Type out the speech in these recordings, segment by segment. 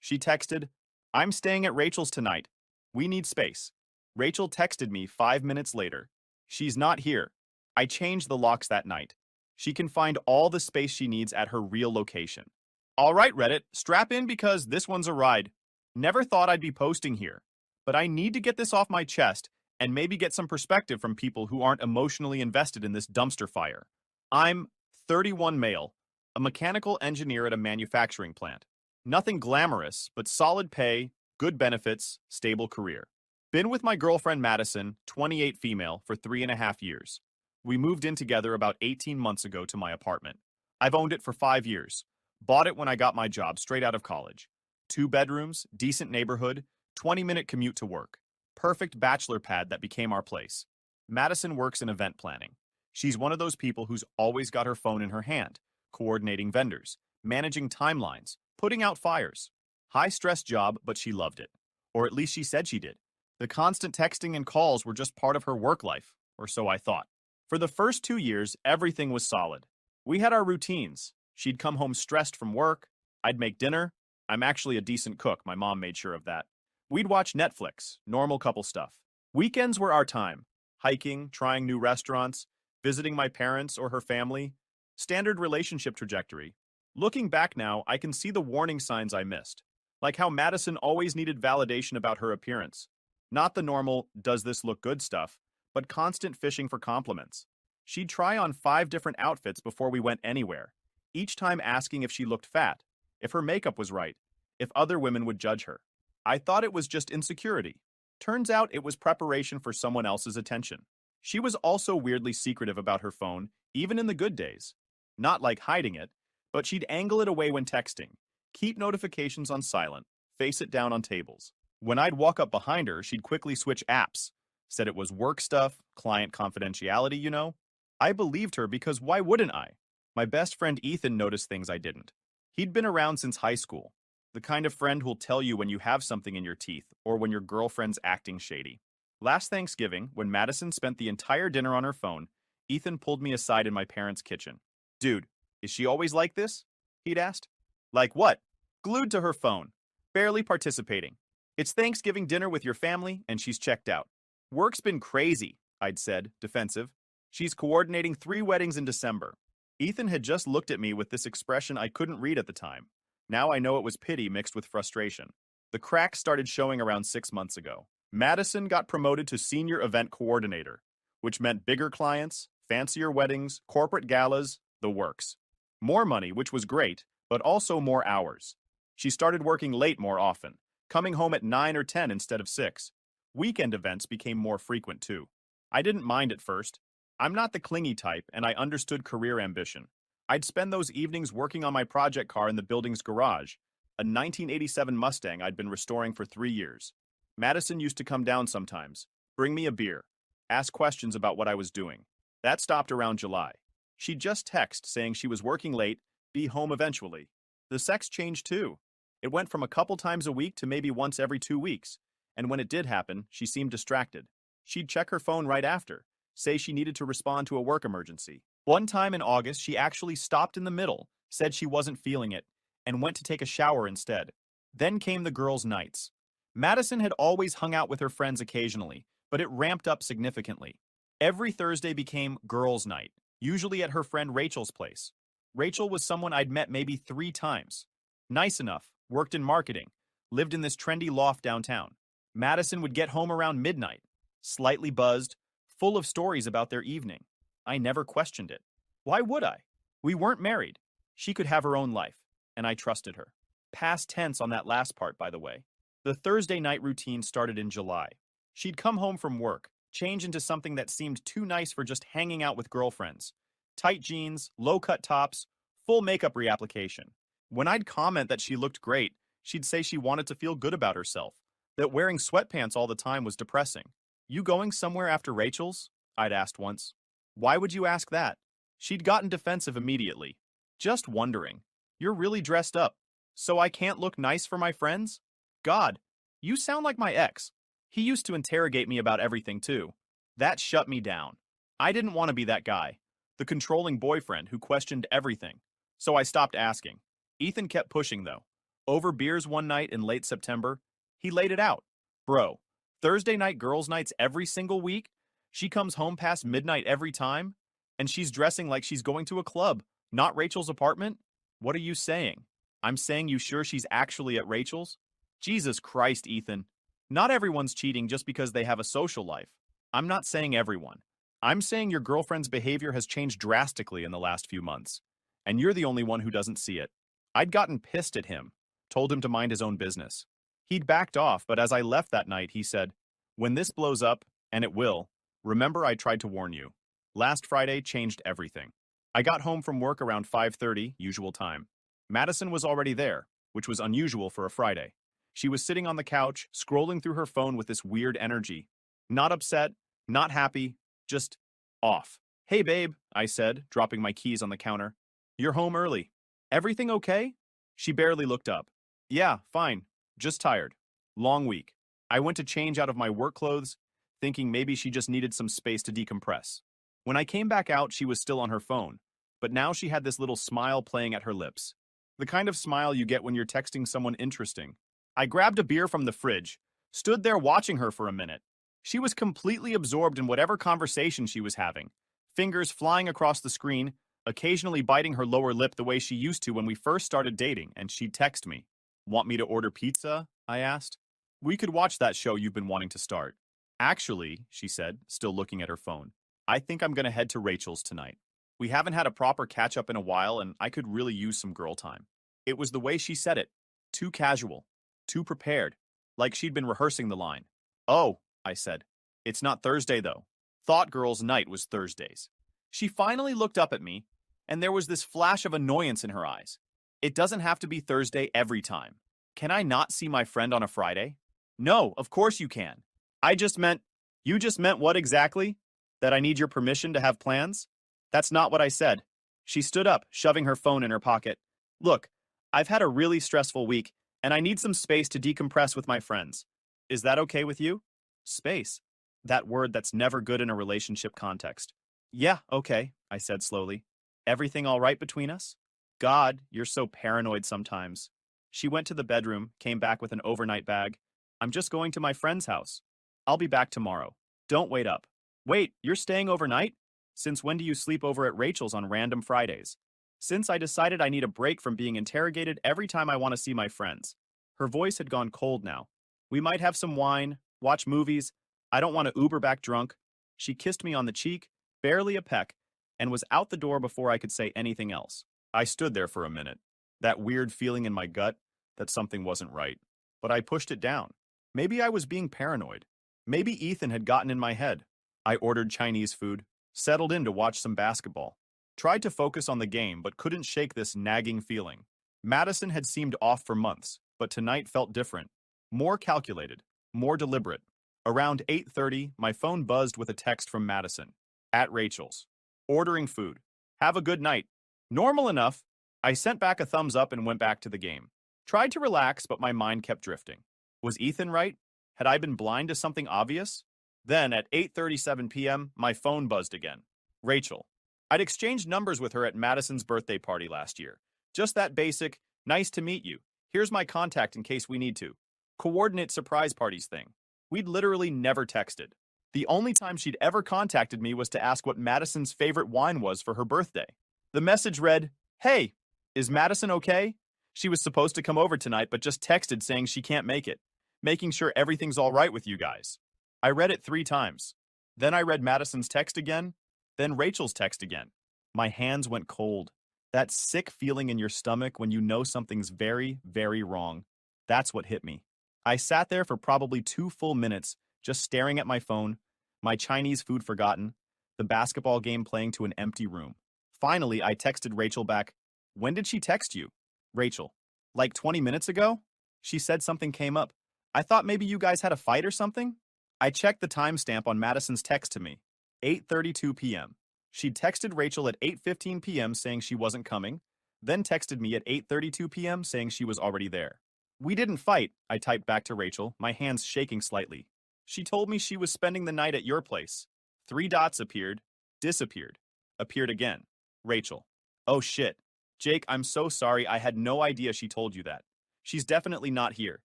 She texted, "I'm staying at Rachel's tonight. We need space." Rachel texted me 5 minutes later. "She's not here. I changed the locks that night. She can find all the space she needs at her real location." All right, Reddit, strap in because this one's a ride. Never thought I'd be posting here, but I need to get this off my chest and maybe get some perspective from people who aren't emotionally invested in this dumpster fire. I'm 31 male, a mechanical engineer at a manufacturing plant. Nothing glamorous, but solid pay, good benefits, stable career. Been with my girlfriend Madison, 28 female, for 3.5 years. We moved in together about 18 months ago to my apartment. I've owned it for 5 years. Bought it when I got my job straight out of college. 2 bedrooms, decent neighborhood, 20-minute commute to work. Perfect bachelor pad that became our place. Madison works in event planning. She's one of those people who's always got her phone in her hand, coordinating vendors, managing timelines, putting out fires. High-stress job, but she loved it. Or at least she said she did. The constant texting and calls were just part of her work life, or so I thought. For the first 2 years, everything was solid. We had our routines. She'd come home stressed from work. I'd make dinner. I'm actually a decent cook, my mom made sure of that. We'd watch Netflix, normal couple stuff. Weekends were our time. Hiking, trying new restaurants, visiting my parents or her family. Standard relationship trajectory. Looking back now, I can see the warning signs I missed. Like how Madison always needed validation about her appearance. Not the normal, "does this look good" stuff, but constant fishing for compliments. She'd try on 5 different outfits before we went anywhere, each time asking if she looked fat, if her makeup was right, if other women would judge her. I thought it was just insecurity. Turns out it was preparation for someone else's attention. She was also weirdly secretive about her phone, even in the good days. Not like hiding it, but she'd angle it away when texting, keep notifications on silent, face it down on tables. When I'd walk up behind her, she'd quickly switch apps. Said it was work stuff, client confidentiality, you know? I believed her because why wouldn't I? My best friend Ethan noticed things I didn't. He'd been around since high school. The kind of friend who'll tell you when you have something in your teeth or when your girlfriend's acting shady. Last Thanksgiving, when Madison spent the entire dinner on her phone, Ethan pulled me aside in my parents' kitchen. "Dude, is she always like this?" he'd asked. "Like what?" "Glued to her phone. Barely participating. It's Thanksgiving dinner with your family, and she's checked out." "Work's been crazy," I'd said, defensive. "She's coordinating 3 weddings in December." Ethan had just looked at me with this expression I couldn't read at the time. Now I know it was pity mixed with frustration. The cracks started showing around 6 months ago. Madison got promoted to senior event coordinator, which meant bigger clients, fancier weddings, corporate galas, the works. More money, which was great, but also more hours. She started working late more often, coming home at 9 or 10 instead of 6. Weekend events became more frequent too. I didn't mind at first. I'm not the clingy type, and I understood career ambition. I'd spend those evenings working on my project car in the building's garage, a 1987 Mustang I'd been restoring for 3 years. Madison used to come down sometimes, bring me a beer, ask questions about what I was doing. That stopped around July. She'd just text saying she was working late, be home eventually. The sex changed too. It went from a couple times a week to maybe once every 2 weeks, and when it did happen, she seemed distracted. She'd check her phone right after, say she needed to respond to a work emergency. One time in August, she actually stopped in the middle, said she wasn't feeling it, and went to take a shower instead. Then came the girls' nights. Madison had always hung out with her friends occasionally, but it ramped up significantly. Every Thursday became girls' night, usually at her friend Rachel's place. Rachel was someone I'd met maybe 3 times. Nice enough, worked in marketing, lived in this trendy loft downtown. Madison would get home around midnight, slightly buzzed, full of stories about their evening. I never questioned it. Why would I? We weren't married. She could have her own life, and I trusted her. Past tense on that last part, by the way. The Thursday night routine started in July. She'd come home from work, change into something that seemed too nice for just hanging out with girlfriends. Tight jeans, low-cut tops, full makeup reapplication. When I'd comment that she looked great, she'd say she wanted to feel good about herself, that wearing sweatpants all the time was depressing. "You going somewhere after Rachel's?" I'd asked once. "Why would you ask that?" She'd gotten defensive immediately. "Just wondering. You're really dressed up. So I can't look nice for my friends?" God, you sound like my ex. He used to interrogate me about everything too. That shut me down. I didn't want to be that guy, the controlling boyfriend who questioned everything. So I stopped asking. Ethan kept pushing though. Over beers one night in late September, he laid it out. Bro, Thursday night girls' nights every single week? She comes home past midnight every time? And she's dressing like she's going to a club, not Rachel's apartment? What are you saying? I'm saying you sure she's actually at Rachel's? Jesus Christ, Ethan. Not everyone's cheating just because they have a social life. I'm not saying everyone. I'm saying your girlfriend's behavior has changed drastically in the last few months, and you're the only one who doesn't see it. I'd gotten pissed at him, told him to mind his own business. He'd backed off, but as I left that night, he said, "When this blows up, and it will, remember I tried to warn you. Last Friday changed everything." I got home from work around 5:30, usual time. Madison was already there, which was unusual for a Friday. She was sitting on the couch, scrolling through her phone with this weird energy. Not upset, not happy, just off. "Hey, babe," I said, dropping my keys on the counter. "You're home early. Everything okay?" She barely looked up. "Yeah, fine. Just tired. Long week." I went to change out of my work clothes, thinking maybe she just needed some space to decompress. When I came back out, she was still on her phone, but now she had this little smile playing at her lips. The kind of smile you get when you're texting someone interesting. I grabbed a beer from the fridge, stood there watching her for a minute. She was completely absorbed in whatever conversation she was having, fingers flying across the screen, occasionally biting her lower lip the way she used to when we first started dating, and she'd text me. "Want me to order pizza?" I asked. "We could watch that show you've been wanting to start." "Actually," she said, still looking at her phone, "I think I'm gonna head to Rachel's tonight. We haven't had a proper catch-up in a while, and I could really use some girl time." It was the way she said it. Too casual. Too prepared. Like she'd been rehearsing the line. "Oh," I said. "It's not Thursday, though. Thought girls' night was Thursdays." She finally looked up at me, and there was this flash of annoyance in her eyes. "It doesn't have to be Thursday every time. Can I not see my friend on a Friday?" "No, of course you can. I just meant..." "You just meant what exactly? That I need your permission to have plans?" "That's not what I said." She stood up, shoving her phone in her pocket. "Look, I've had a really stressful week, and I need some space to decompress with my friends. Is that okay with you?" Space. That word that's never good in a relationship context. "Yeah, okay," I said slowly. "Everything all right between us?" "God, you're so paranoid sometimes." She went to the bedroom, came back with an overnight bag. "I'm just going to my friend's house. I'll be back tomorrow. Don't wait up." "Wait, you're staying overnight? Since when do you sleep over at Rachel's on random Fridays?" "Since I decided I need a break from being interrogated every time I want to see my friends." Her voice had gone cold now. "We might have some wine, watch movies. I don't want to Uber back drunk." She kissed me on the cheek, barely a peck, and was out the door before I could say anything else. I stood there for a minute, that weird feeling in my gut that something wasn't right. But I pushed it down. Maybe I was being paranoid. Maybe Ethan had gotten in my head. I ordered Chinese food, settled in to watch some basketball. Tried to focus on the game, but couldn't shake this nagging feeling. Madison had seemed off for months, but tonight felt different. More calculated, more deliberate. Around 8:30, my phone buzzed with a text from Madison. "At Rachel's. Ordering food. Have a good night." Normal enough. I sent back a thumbs up and went back to the game. Tried to relax, but my mind kept drifting. Was Ethan right? Had I been blind to something obvious? Then, at 8:37 p.m., my phone buzzed again. Rachel. I'd exchanged numbers with her at Madison's birthday party last year. Just that basic, "Nice to meet you. Here's my contact in case we need to." Coordinate surprise parties thing. We'd literally never texted. The only time she'd ever contacted me was to ask what Madison's favorite wine was for her birthday. The message read, "Hey, is Madison okay? She was supposed to come over tonight, but just texted saying she can't make it. Making sure everything's all right with you guys." I read it 3 times. Then I read Madison's text again, then Rachel's text again. My hands went cold. That sick feeling in your stomach when you know something's very, very wrong. That's what hit me. I sat there for probably 2 full minutes, just staring at my phone, my Chinese food forgotten, the basketball game playing to an empty room. Finally, I texted Rachel back. "When did she text you?" Rachel. "Like 20 minutes ago?" She said something came up. "I thought maybe you guys had a fight or something?" I checked the timestamp on Madison's text to me. 8:32 p.m. She'd texted Rachel at 8:15 p.m. saying she wasn't coming, then texted me at 8:32 p.m. saying she was already there. "We didn't fight," I typed back to Rachel, my hands shaking slightly. "She told me she was spending the night at your place." 3 dots appeared, disappeared, appeared again. Rachel. "Oh shit. Jake, I'm so sorry, I had no idea she told you that. She's definitely not here.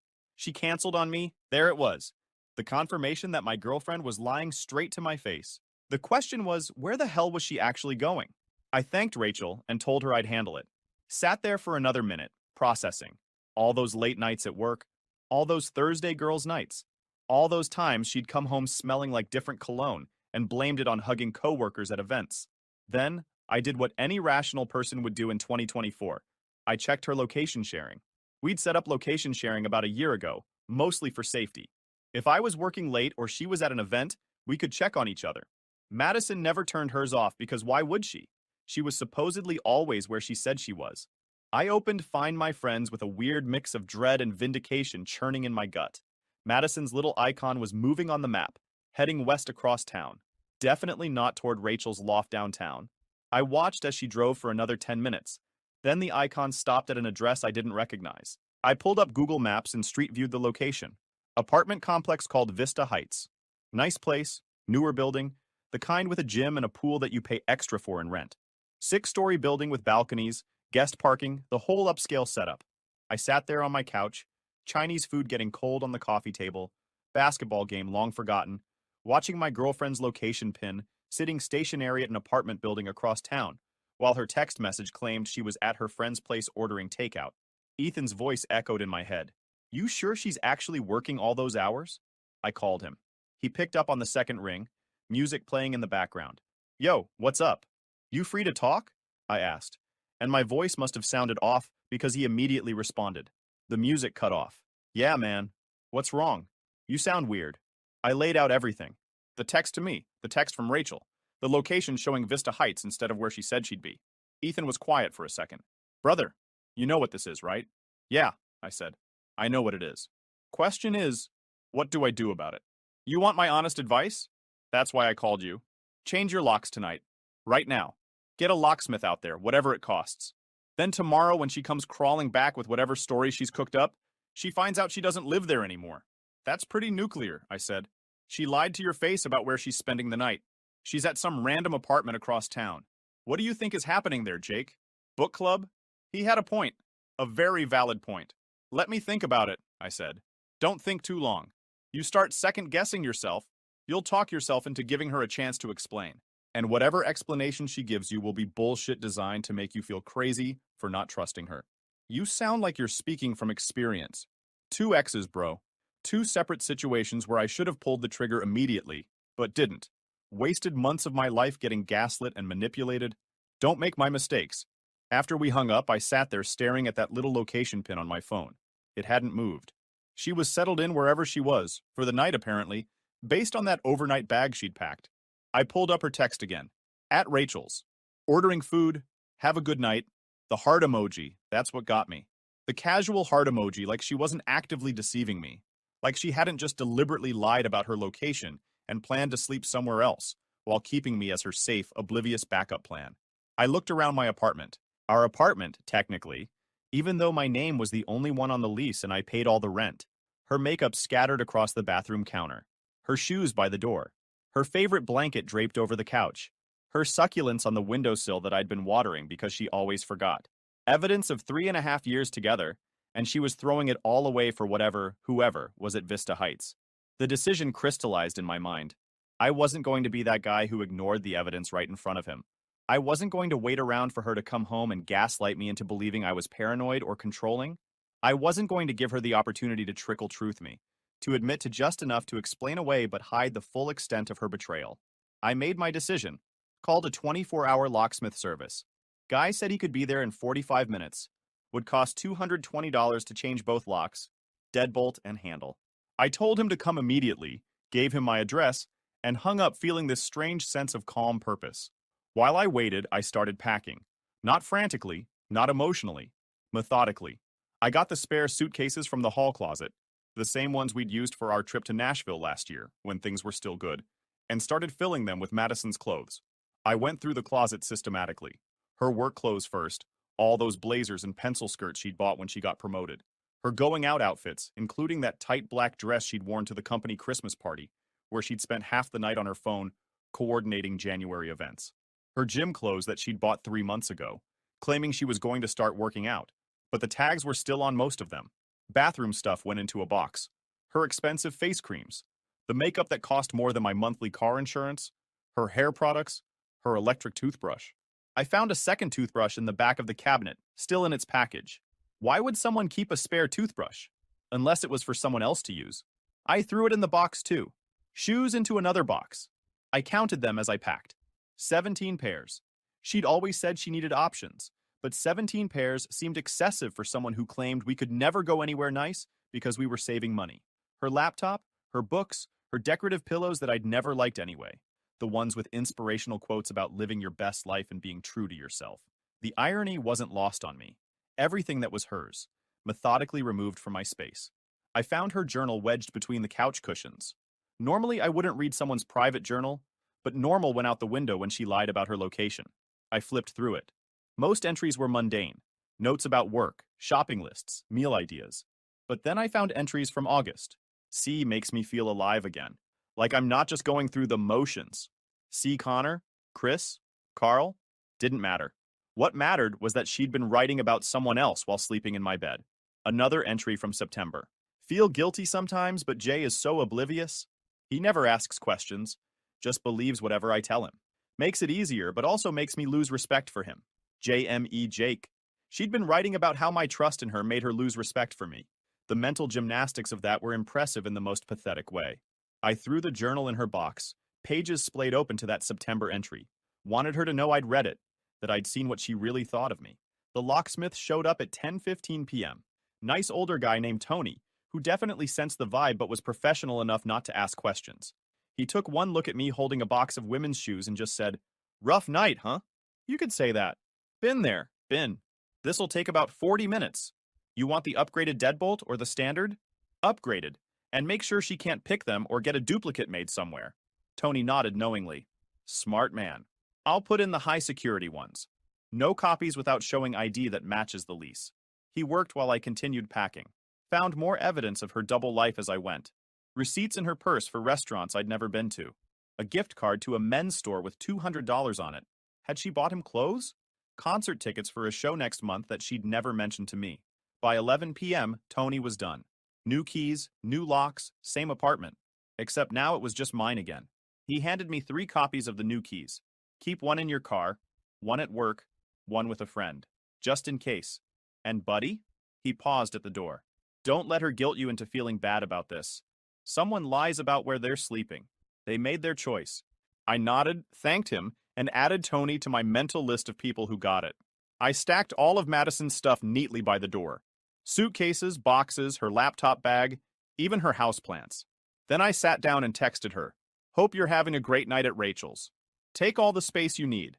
She canceled on me. There it was. The confirmation that my girlfriend was lying straight to my face. The question was, where the hell was she actually going? I thanked Rachel and told her I'd handle it. Sat there for another minute, processing. All those late nights at work, all those Thursday girls' nights, all those times she'd come home smelling like different cologne and blamed it on hugging coworkers at events. Then, I did what any rational person would do in 2024. I checked her location sharing. We'd set up location sharing about a year ago, mostly for safety. If I was working late or she was at an event, we could check on each other. Madison never turned hers off because why would she? She was supposedly always where she said she was. I opened Find My Friends with a weird mix of dread and vindication churning in my gut. Madison's little icon was moving on the map, heading west across town. Definitely not toward Rachel's loft downtown. I watched as she drove for another 10 minutes. Then the icon stopped at an address I didn't recognize. I pulled up Google Maps and street viewed the location. Apartment complex called Vista Heights. Nice place, newer building, the kind with a gym and a pool that you pay extra for in rent. 6-story building with balconies, guest parking, the whole upscale setup. I sat there on my couch, Chinese food getting cold on the coffee table, basketball game long forgotten, watching my girlfriend's location pin, sitting stationary at an apartment building across town, while her text message claimed she was at her friend's place ordering takeout. Ethan's voice echoed in my head. You sure she's actually working all those hours? I called him. He picked up on the second ring, music playing in the background. Yo, what's up? You free to talk? I asked, and my voice must have sounded off because he immediately responded. The music cut off. Yeah, man. What's wrong? You sound weird. I laid out everything. The text to me, the text from Rachel, the location showing Vista Heights instead of where she said she'd be. Ethan was quiet for a second. Brother, you know what this is, right? Yeah, I said. I know what it is. Question is, what do I do about it? You want my honest advice? That's why I called you. Change your locks tonight. Right now. Get a locksmith out there, whatever it costs. Then tomorrow when she comes crawling back with whatever story she's cooked up, she finds out she doesn't live there anymore. That's pretty nuclear, I said. She lied to your face about where she's spending the night. She's at some random apartment across town. What do you think is happening there, Jake? Book club? He had a point. A very valid point. Let me think about it, I said. Don't think too long. You start second-guessing yourself, you'll talk yourself into giving her a chance to explain. And whatever explanation she gives you will be bullshit designed to make you feel crazy for not trusting her. You sound like you're speaking from experience. 2 exes, bro. 2 separate situations where I should have pulled the trigger immediately, but didn't. Wasted months of my life getting gaslit and manipulated. Don't make my mistakes. After we hung up, I sat there staring at that little location pin on my phone. It hadn't moved. She was settled in wherever she was, for the night apparently, based on that overnight bag she'd packed. I pulled up her text again. At Rachel's. Ordering food. Have a good night. The heart emoji. That's what got me. The casual heart emoji, like she wasn't actively deceiving me. Like she hadn't just deliberately lied about her location and planned to sleep somewhere else, while keeping me as her safe, oblivious backup plan. I looked around my apartment. Our apartment, technically, even though my name was the only one on the lease and I paid all the rent. Her makeup scattered across the bathroom counter. Her shoes by the door. Her favorite blanket draped over the couch. Her succulents on the windowsill that I'd been watering because she always forgot. Evidence of 3.5 years together, and she was throwing it all away for whoever was at Vista Heights. The decision crystallized in my mind. I wasn't going to be that guy who ignored the evidence right in front of him. I wasn't going to wait around for her to come home and gaslight me into believing I was paranoid or controlling. I wasn't going to give her the opportunity to trickle truth me, to admit to just enough to explain away but hide the full extent of her betrayal. I made my decision. Called a 24-hour locksmith service. Guy said he could be there in 45 minutes. Would cost $220 to change both locks, deadbolt, and handle. I told him to come immediately, gave him my address, and hung up feeling this strange sense of calm purpose. While I waited, I started packing. Not frantically, not emotionally, methodically. I got the spare suitcases from the hall closet, the same ones we'd used for our trip to Nashville last year, when things were still good, and started filling them with Madison's clothes. I went through the closet systematically. Her work clothes first, all those blazers and pencil skirts she'd bought when she got promoted. Her going out outfits, including that tight black dress she'd worn to the company Christmas party, where she'd spent half the night on her phone coordinating January events. Her gym clothes that she'd bought 3 months ago, claiming she was going to start working out, but the tags were still on most of them. Bathroom stuff went into a box. Her expensive face creams. The makeup that cost more than my monthly car insurance. Her hair products. Her electric toothbrush. I found a second toothbrush in the back of the cabinet, still in its package. Why would someone keep a spare toothbrush? Unless it was for someone else to use. I threw it in the box too. Shoes into another box. I counted them as I packed. 17 pairs. She'd always said she needed options, but 17 pairs seemed excessive for someone who claimed we could never go anywhere nice because we were saving money. Her laptop, her books, her decorative pillows that I'd never liked anyway. The ones with inspirational quotes about living your best life and being true to yourself. The irony wasn't lost on me. Everything that was hers, methodically removed from my space. I found her journal wedged between the couch cushions. Normally, I wouldn't read someone's private journal, but normal went out the window when she lied about her location. I flipped through it. Most entries were mundane. Notes about work, shopping lists, meal ideas. But then I found entries from August. C makes me feel alive again. Like I'm not just going through the motions. C. Connor, Chris, Carl, didn't matter. What mattered was that she'd been writing about someone else while sleeping in my bed. Another entry from September. Feel guilty sometimes, but Jay is so oblivious. He never asks questions, just believes whatever I tell him. Makes it easier, but also makes me lose respect for him. JME Jake. She'd been writing about how my trust in her made her lose respect for me. The mental gymnastics of that were impressive in the most pathetic way. I threw the journal in her box, pages splayed open to that September entry. Wanted her to know I'd read it, that I'd seen what she really thought of me. The locksmith showed up at 10:15 p.m. Nice older guy named Tony, who definitely sensed the vibe but was professional enough not to ask questions. He took one look at me holding a box of women's shoes and just said, "Rough night, huh?" You could say that. Been there, been. This'll take about 40 minutes. You want the upgraded deadbolt or the standard? Upgraded. And make sure she can't pick them or get a duplicate made somewhere. Tony nodded knowingly. Smart man. I'll put in the high security ones. No copies without showing ID that matches the lease. He worked while I continued packing. Found more evidence of her double life as I went. Receipts in her purse for restaurants I'd never been to. A gift card to a men's store with $200 on it. Had she bought him clothes? Concert tickets for a show next month that she'd never mentioned to me. By 11 p.m., Tony was done. New keys, new locks, same apartment. Except now it was just mine again. He handed me 3 copies of the new keys. Keep one in your car, one at work, one with a friend. Just in case. And buddy? He paused at the door. Don't let her guilt you into feeling bad about this. Someone lies about where they're sleeping. They made their choice. I nodded, thanked him, and added Tony to my mental list of people who got it. I stacked all of Madison's stuff neatly by the door. Suitcases, boxes, her laptop bag, even her houseplants. Then I sat down and texted her. Hope you're having a great night at Rachel's. Take all the space you need.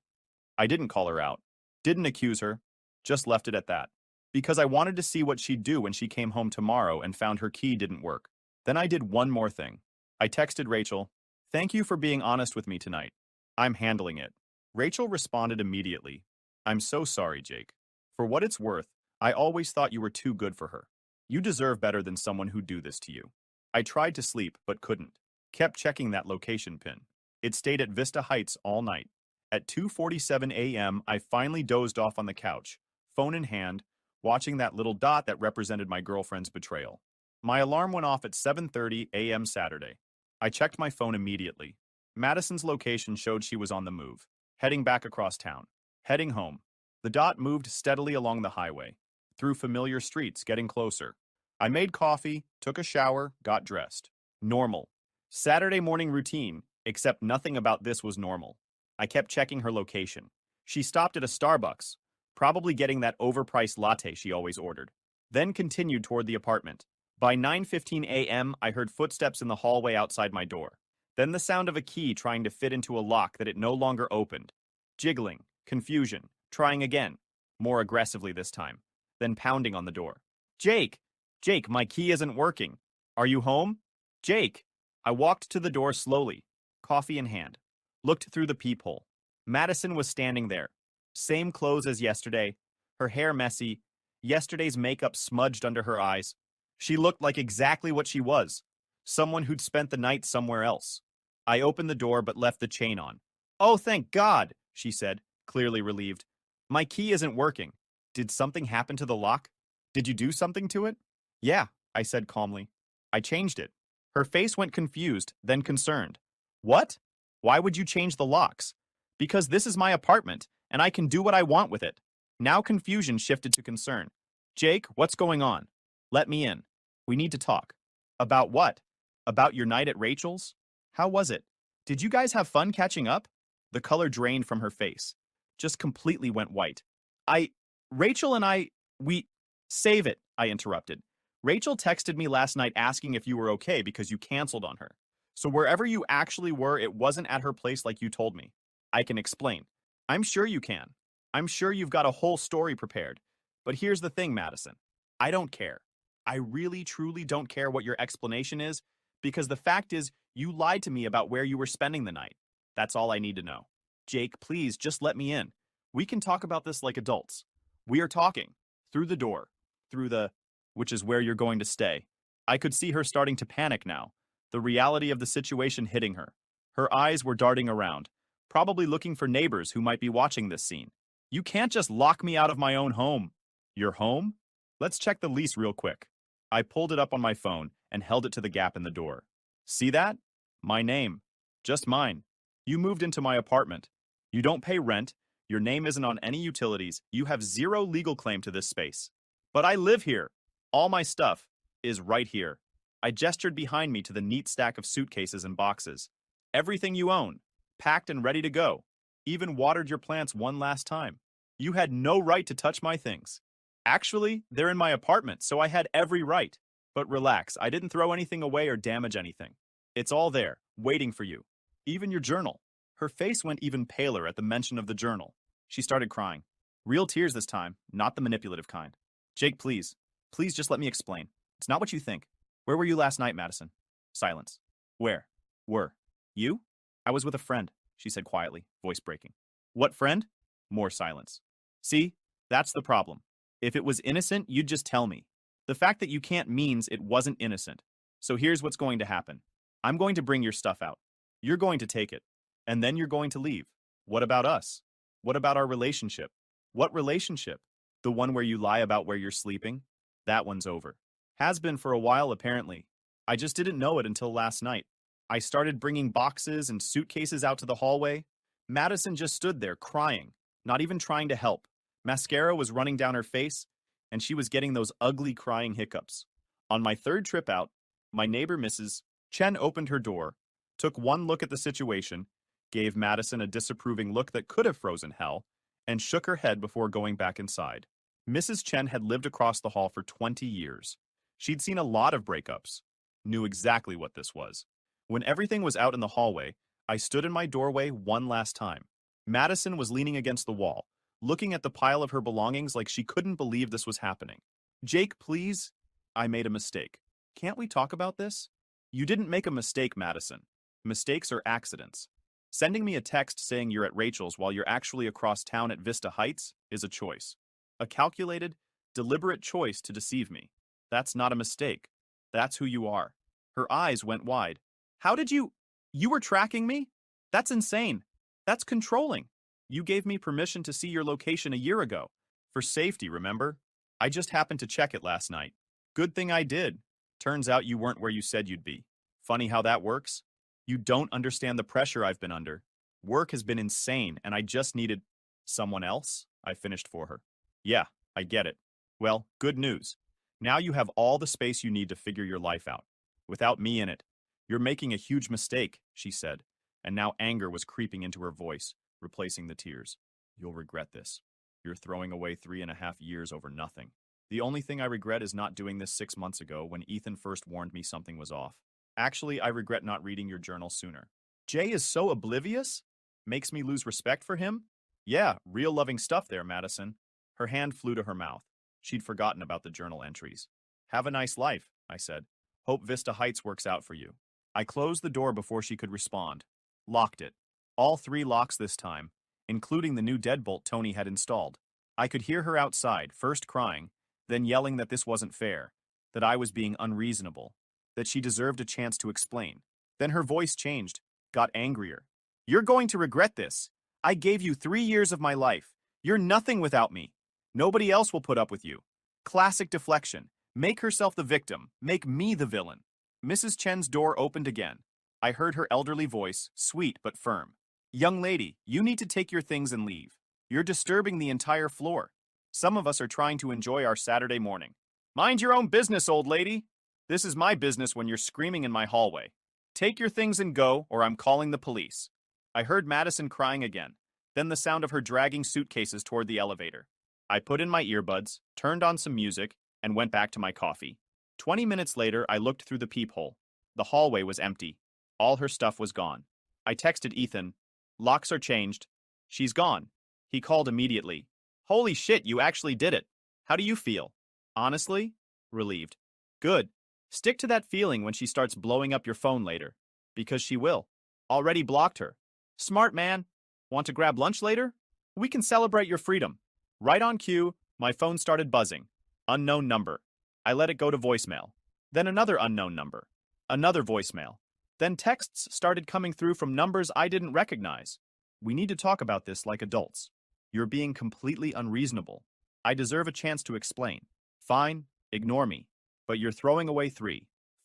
I didn't call her out. Didn't accuse her. Just left it at that. Because I wanted to see what she'd do when she came home tomorrow and found her key didn't work. Then I did one more thing. I texted Rachel, "Thank you for being honest with me tonight. I'm handling it." Rachel responded immediately. "I'm so sorry, Jake. For what it's worth, I always thought you were too good for her. You deserve better than someone who'd do this to you." I tried to sleep, but couldn't. Kept checking that location pin. It stayed at Vista Heights all night. At 2:47 a.m., I finally dozed off on the couch, phone in hand, watching that little dot that represented my girlfriend's betrayal. My alarm went off at 7:30 a.m. Saturday. I checked my phone immediately. Madison's location showed she was on the move, heading back across town, heading home. The dot moved steadily along the highway, through familiar streets, getting closer. I made coffee, took a shower, got dressed. Normal. Saturday morning routine, except nothing about this was normal. I kept checking her location. She stopped at a Starbucks, probably getting that overpriced latte she always ordered. Then continued toward the apartment. By 9:15 a.m., I heard footsteps in the hallway outside my door. Then the sound of a key trying to fit into a lock that it no longer opened. Jiggling, confusion, trying again, more aggressively this time, then pounding on the door. "Jake! Jake, my key isn't working. Are you home? Jake!" I walked to the door slowly, coffee in hand. Looked through the peephole. Madison was standing there. Same clothes as yesterday, her hair messy, yesterday's makeup smudged under her eyes. She looked like exactly what she was, someone who'd spent the night somewhere else. I opened the door but left the chain on. "Oh, thank God," she said, clearly relieved. "My key isn't working. Did something happen to the lock? Did you do something to it?" Yeah, I said calmly. I changed it. Her face went confused, then concerned. What? Why would you change the locks? Because this is my apartment, and I can do what I want with it. Now confusion shifted to concern. Jake, what's going on? Let me in. We need to talk. About what? About your night at Rachel's? How was it? Did you guys have fun catching up? The color drained from her face. Just completely went white. Rachel and we, save it, I interrupted. Rachel texted me last night asking if you were okay because you canceled on her. So wherever you actually were, it wasn't at her place like you told me. I can explain. I'm sure you can. I'm sure you've got a whole story prepared. But here's the thing, Madison. I don't care. I really, truly don't care what your explanation is, because the fact is, you lied to me about where you were spending the night. That's all I need to know. Jake, please, just let me in. We can talk about this like adults. We are talking. Through the door. Through the... which is where you're going to stay. I could see her starting to panic now, the reality of the situation hitting her. Her eyes were darting around, probably looking for neighbors who might be watching this scene. You can't just lock me out of my own home. Your home? Let's check the lease real quick. I pulled it up on my phone and held it to the gap in the door. See that? My name. Just mine. You moved into my apartment. You don't pay rent. Your name isn't on any utilities. You have zero legal claim to this space. But I live here. All my stuff is right here. I gestured behind me to the neat stack of suitcases and boxes. Everything you own, packed and ready to go. Even watered your plants one last time. You had no right to touch my things. Actually, they're in my apartment, so I had every right. But relax, I didn't throw anything away or damage anything. It's all there, waiting for you. Even your journal. Her face went even paler at the mention of the journal. She started crying. Real tears this time, not the manipulative kind. Jake, please. Please just let me explain. It's not what you think. Where were you last night, Madison? Silence. Where? Were. You? I was with a friend, she said quietly, voice breaking. What friend? More silence. See? That's the problem. If it was innocent, you'd just tell me. The fact that you can't means it wasn't innocent. So here's what's going to happen. I'm going to bring your stuff out. You're going to take it. And then you're going to leave. What about us? What about our relationship? What relationship? The one where you lie about where you're sleeping? That one's over. Has been for a while, apparently. I just didn't know it until last night. I started bringing boxes and suitcases out to the hallway. Madison just stood there, crying, not even trying to help. Mascara was running down her face, and she was getting those ugly crying hiccups. On my third trip out, my neighbor Mrs. Chen opened her door, took one look at the situation, gave Madison a disapproving look that could have frozen hell, and shook her head before going back inside. Mrs. Chen had lived across the hall for 20 years. She'd seen a lot of breakups, knew exactly what this was. When everything was out in the hallway, I stood in my doorway one last time. Madison was leaning against the wall, looking at the pile of her belongings like she couldn't believe this was happening. Jake, please. I made a mistake. Can't we talk about this? You didn't make a mistake, Madison. Mistakes are accidents. Sending me a text saying you're at Rachel's while you're actually across town at Vista Heights is a choice. A calculated, deliberate choice to deceive me. That's not a mistake. That's who you are. Her eyes went wide. How did you... You were tracking me? That's insane. That's controlling. You gave me permission to see your location a year ago. For safety, remember? I just happened to check it last night. Good thing I did. Turns out you weren't where you said you'd be. Funny how that works? You don't understand the pressure I've been under. Work has been insane, and I just needed... Someone else? I finished for her. Yeah, I get it. Well, good news. Now you have all the space you need to figure your life out. Without me in it. You're making a huge mistake, she said, and now anger was creeping into her voice, replacing the tears. You'll regret this. You're throwing away 3.5 years over nothing. The only thing I regret is not doing this 6 months ago when Ethan first warned me something was off. Actually, I regret not reading your journal sooner. Jay is so oblivious? Makes me lose respect for him? Yeah, real loving stuff there, Madison. Her hand flew to her mouth. She'd forgotten about the journal entries. Have a nice life, I said. Hope Vista Heights works out for you. I closed the door before she could respond. Locked it. All 3 locks this time, including the new deadbolt Tony had installed. I could hear her outside, first crying, then yelling that this wasn't fair, that I was being unreasonable, that she deserved a chance to explain. Then her voice changed, got angrier. You're going to regret this. I gave you 3 years of my life. You're nothing without me. Nobody else will put up with you. Classic deflection. Make herself the victim. Make me the villain. Mrs. Chen's door opened again. I heard her elderly voice, sweet but firm. Young lady, you need to take your things and leave. You're disturbing the entire floor. Some of us are trying to enjoy our Saturday morning. Mind your own business, old lady. This is my business when you're screaming in my hallway. Take your things and go, or I'm calling the police. I heard Madison crying again, then the sound of her dragging suitcases toward the elevator. I put in my earbuds, turned on some music, and went back to my coffee. 20 minutes later, I looked through the peephole. The hallway was empty. All her stuff was gone. I texted Ethan. Locks are changed. She's gone. He called immediately. Holy shit, you actually did it. How do you feel? Honestly? Relieved. Good. Stick to that feeling when she starts blowing up your phone later. Because she will. Already blocked her. Smart man. Want to grab lunch later? We can celebrate your freedom. Right on cue, my phone started buzzing. Unknown number. I let it go to voicemail. Then another unknown number. Another voicemail. Then texts started coming through from numbers I didn't recognize. We need to talk about this like adults. You're being completely unreasonable. I deserve a chance to explain. Fine, ignore me. But you're throwing away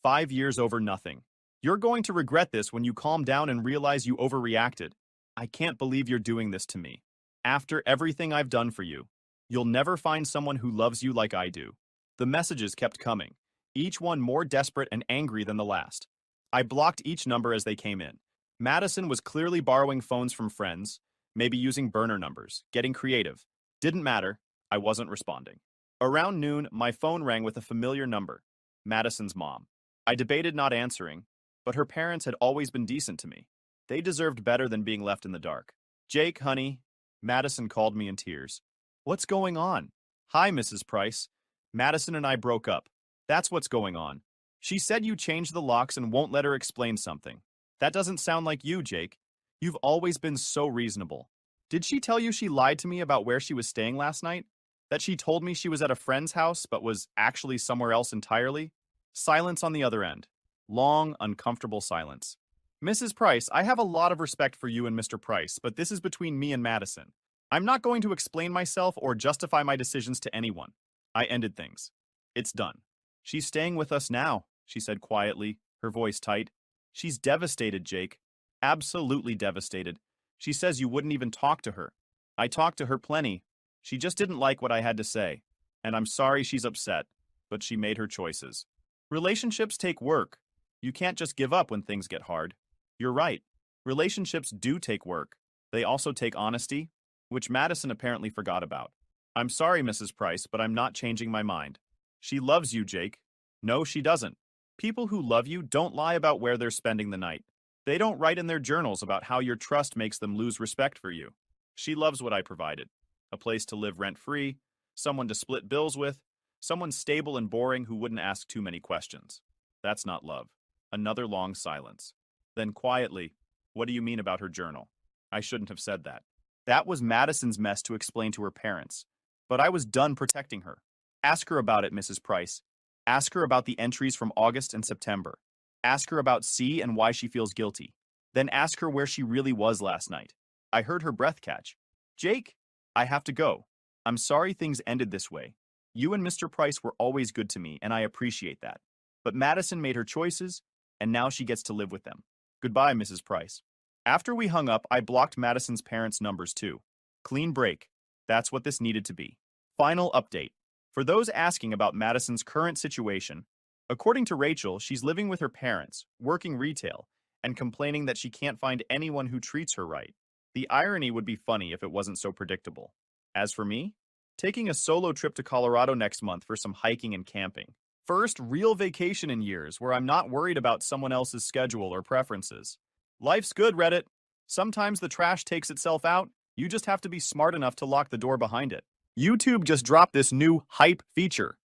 5 years over nothing. You're going to regret this when you calm down and realize you overreacted. I can't believe you're doing this to me. After everything I've done for you, you'll never find someone who loves you like I do. The messages kept coming, each one more desperate and angry than the last. I blocked each number as they came in. Madison was clearly borrowing phones from friends, maybe using burner numbers, getting creative. Didn't matter, I wasn't responding. Around noon, my phone rang with a familiar number, Madison's mom. I debated not answering, but her parents had always been decent to me. They deserved better than being left in the dark. Jake, honey, Madison called me in tears. What's going on? Hi, Mrs. Price. Madison and I broke up. That's what's going on. She said you changed the locks and won't let her explain something. That doesn't sound like you, Jake. You've always been so reasonable. Did she tell you she lied to me about where she was staying last night? That she told me she was at a friend's house but was actually somewhere else entirely? Silence on the other end. Long, uncomfortable silence. Mrs. Price, I have a lot of respect for you and Mr. Price, but this is between me and Madison. I'm not going to explain myself or justify my decisions to anyone. I ended things. It's done. She's staying with us now, she said quietly, her voice tight. She's devastated, Jake. Absolutely devastated. She says you wouldn't even talk to her. I talked to her plenty. She just didn't like what I had to say. And I'm sorry she's upset, but she made her choices. Relationships take work. You can't just give up when things get hard. You're right. Relationships do take work. They also take honesty, which Madison apparently forgot about. I'm sorry, Mrs. Price, but I'm not changing my mind. She loves you, Jake. No, she doesn't. People who love you don't lie about where they're spending the night. They don't write in their journals about how your trust makes them lose respect for you. She loves what I provided. A place to live rent-free, someone to split bills with, someone stable and boring who wouldn't ask too many questions. That's not love. Another long silence. Then quietly, what do you mean about her journal? I shouldn't have said that. That was Madison's mess to explain to her parents. But I was done protecting her. Ask her about it, Mrs. Price. Ask her about the entries from August and September. Ask her about C and why she feels guilty. Then ask her where she really was last night. I heard her breath catch. Jake, I have to go. I'm sorry things ended this way. You and Mr. Price were always good to me, and I appreciate that. But Madison made her choices, and now she gets to live with them. Goodbye, Mrs. Price. After we hung up, I blocked Madison's parents' numbers too. Clean break. That's what this needed to be. Final update. For those asking about Madison's current situation, according to Rachel, she's living with her parents, working retail, and complaining that she can't find anyone who treats her right. The irony would be funny if it wasn't so predictable. As for me, taking a solo trip to Colorado next month for some hiking and camping. First real vacation in years where I'm not worried about someone else's schedule or preferences. Life's good, Reddit. Sometimes the trash takes itself out. You just have to be smart enough to lock the door behind it. YouTube just dropped this new hype feature.